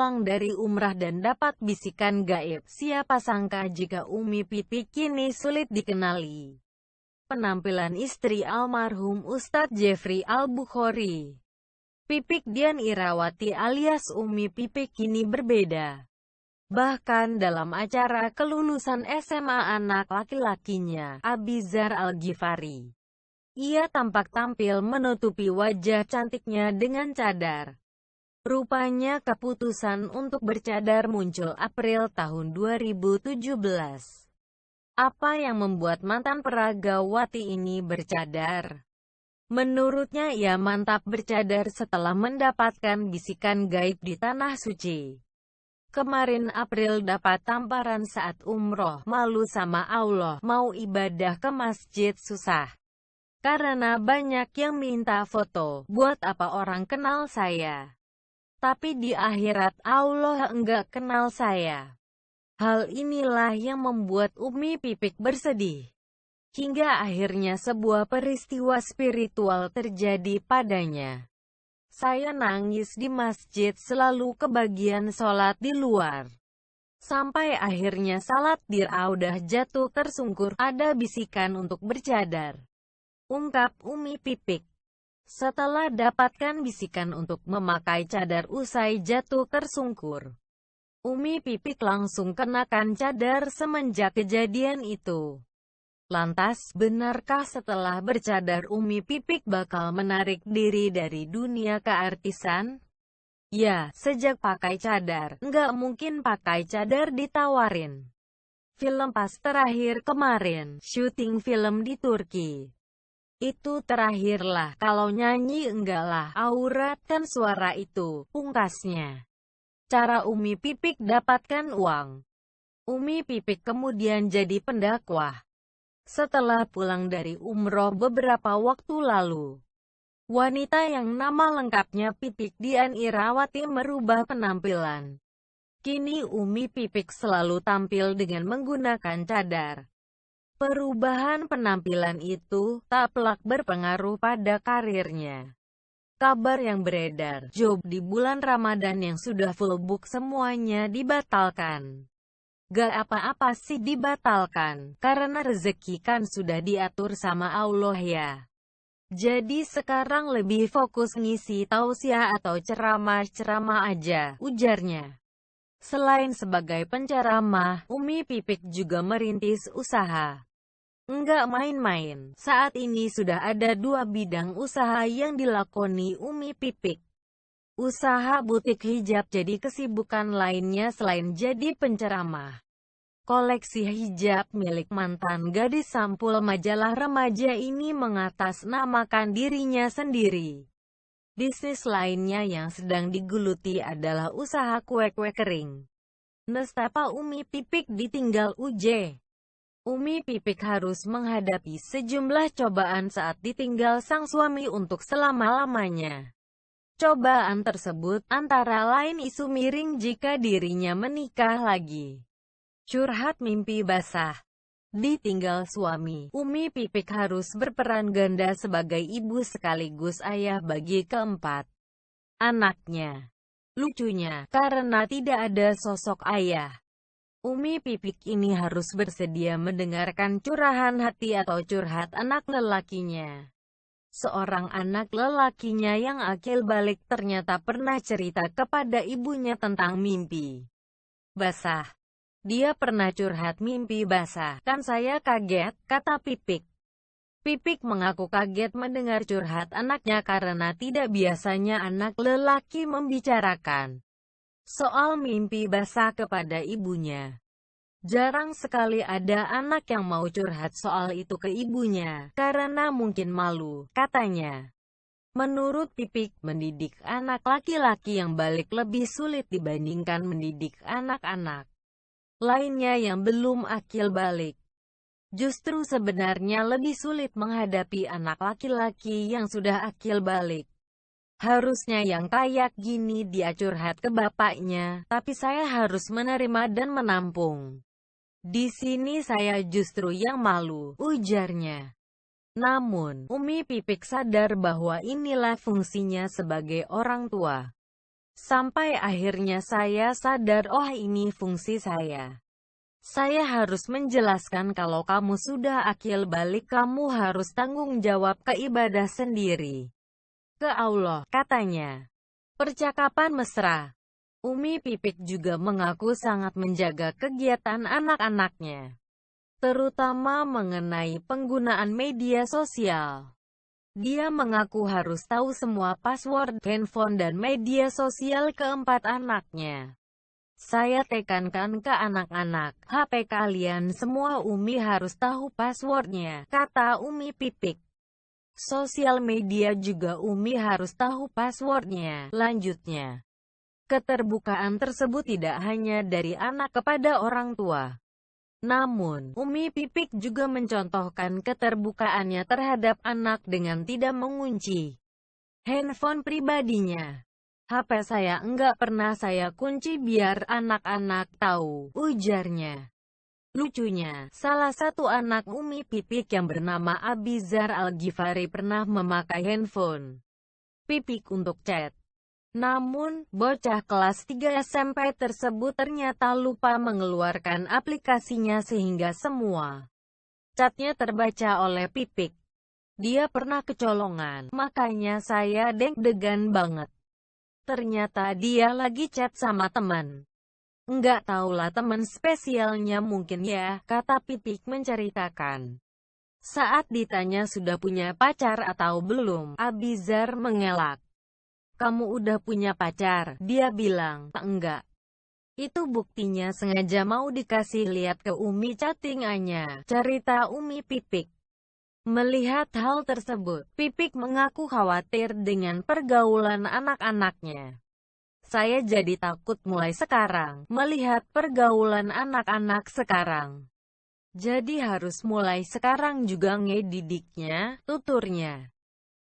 pulang dari umrah dan dapat bisikan gaib. Siapa sangka jika Umi Pipik kini sulit dikenali. Penampilan istri almarhum Ustadz Jeffrey Al-Bukhari, Pipik Dian Irawati alias Umi Pipik kini berbeda. Bahkan dalam acara kelulusan SMA anak laki-lakinya, Abizar Al-Ghifari, ia tampak tampil menutupi wajah cantiknya dengan cadar. Rupanya keputusan untuk bercadar muncul April tahun 2017. Apa yang membuat mantan peragawati ini bercadar? Menurutnya ia mantap bercadar setelah mendapatkan bisikan gaib di Tanah Suci. Kemarin April dapat tamparan saat umroh, malu sama Allah, mau ibadah ke masjid susah. Karena banyak yang minta foto, buat apa orang kenal saya? Tapi di akhirat Allah enggak kenal saya. Hal inilah yang membuat Umi Pipik bersedih. Hingga akhirnya sebuah peristiwa spiritual terjadi padanya. Saya nangis di masjid, selalu kebagian sholat di luar. Sampai akhirnya salat di Raudah jatuh tersungkur, ada bisikan untuk bercadar, ungkap Umi Pipik. Setelah dapatkan bisikan untuk memakai cadar usai jatuh tersungkur, Umi Pipik langsung kenakan cadar semenjak kejadian itu. Lantas, benarkah setelah bercadar Umi Pipik bakal menarik diri dari dunia keartisan? Ya, sejak pakai cadar, nggak mungkin pakai cadar ditawarin. Film pas terakhir kemarin, syuting film di Turki. Itu terakhirlah, kalau nyanyi enggak lah, aurat kan suara itu, pungkasnya. Cara Umi Pipik dapatkan uang. Umi Pipik kemudian jadi pendakwah. Setelah pulang dari umroh beberapa waktu lalu, wanita yang nama lengkapnya Pipik Dian Irawati merubah penampilan. Kini Umi Pipik selalu tampil dengan menggunakan cadar. Perubahan penampilan itu tak pelak berpengaruh pada karirnya. Kabar yang beredar, job di bulan Ramadan yang sudah full book semuanya dibatalkan. Gak apa-apa sih dibatalkan, karena rezeki kan sudah diatur sama Allah ya. Jadi sekarang lebih fokus ngisi tausiah atau ceramah-ceramah aja, ujarnya. Selain sebagai penceramah, Umi Pipik juga merintis usaha. Enggak main-main, saat ini sudah ada 2 bidang usaha yang dilakoni Umi Pipik. Usaha butik hijab jadi kesibukan lainnya selain jadi penceramah. Koleksi hijab milik mantan gadis sampul majalah remaja ini mengatasnamakan dirinya sendiri. Bisnis lainnya yang sedang digeluti adalah usaha kue-kue kering. Nestapa Umi Pipik ditinggal UJ. Umi Pipik harus menghadapi sejumlah cobaan saat ditinggal sang suami untuk selama-lamanya. Cobaan tersebut antara lain isu miring jika dirinya menikah lagi. Curhat mimpi basah. Ditinggal suami, Umi Pipik harus berperan ganda sebagai ibu sekaligus ayah bagi keempat anaknya. Lucunya, karena tidak ada sosok ayah, Umi Pipik ini harus bersedia mendengarkan curahan hati atau curhat anak lelakinya. Seorang anak lelakinya yang akil balik ternyata pernah cerita kepada ibunya tentang mimpi basah. Dia pernah curhat mimpi basah. Kan saya kaget, kata Pipik. Pipik mengaku kaget mendengar curhat anaknya karena tidak biasanya anak lelaki membicarakan soal mimpi basah kepada ibunya. Jarang sekali ada anak yang mau curhat soal itu ke ibunya, karena mungkin malu, katanya. Menurut Pipik, mendidik anak laki-laki yang balik lebih sulit dibandingkan mendidik anak-anak lainnya yang belum akil balik. Justru sebenarnya lebih sulit menghadapi anak laki-laki yang sudah akil balik. Harusnya yang kayak gini dia curhat ke bapaknya, tapi saya harus menerima dan menampung. Di sini saya justru yang malu, ujarnya. Namun, Umi Pipik sadar bahwa inilah fungsinya sebagai orang tua. Sampai akhirnya saya sadar, oh ini fungsi saya. Saya harus menjelaskan kalau kamu sudah akil balik, kamu harus tanggung jawab ke ibadah sendiri. Ke Allah, katanya. Percakapan mesra. Umi Pipik juga mengaku sangat menjaga kegiatan anak-anaknya, terutama mengenai penggunaan media sosial. Dia mengaku harus tahu semua password handphone dan media sosial keempat anaknya. Saya tekankan ke anak-anak, HP kalian semua Umi harus tahu passwordnya, kata Umi Pipik. Sosial media juga Umi harus tahu passwordnya, lanjutnya. Keterbukaan tersebut tidak hanya dari anak kepada orang tua. Namun, Umi Pipik juga mencontohkan keterbukaannya terhadap anak dengan tidak mengunci handphone pribadinya. HP saya enggak pernah saya kunci biar anak-anak tahu, ujarnya. Lucunya, salah satu anak Umi Pipik yang bernama Abizar Al-Ghifari pernah memakai handphone Pipik untuk chat. Namun, bocah kelas 3 SMP tersebut ternyata lupa mengeluarkan aplikasinya sehingga semua chatnya terbaca oleh Pipik. Dia pernah kecolongan, makanya saya deg-degan banget. Ternyata dia lagi chat sama teman. Enggak tahulah teman spesialnya mungkin ya, kata Pipik menceritakan. Saat ditanya sudah punya pacar atau belum, Abizar mengelak. Kamu udah punya pacar? Dia bilang, enggak. Itu buktinya sengaja mau dikasih lihat ke Umi chattingannya, cerita Umi Pipik. Melihat hal tersebut, Pipik mengaku khawatir dengan pergaulan anak-anaknya. Saya jadi takut mulai sekarang, melihat pergaulan anak-anak sekarang. Jadi harus mulai sekarang juga ngedidiknya, tuturnya.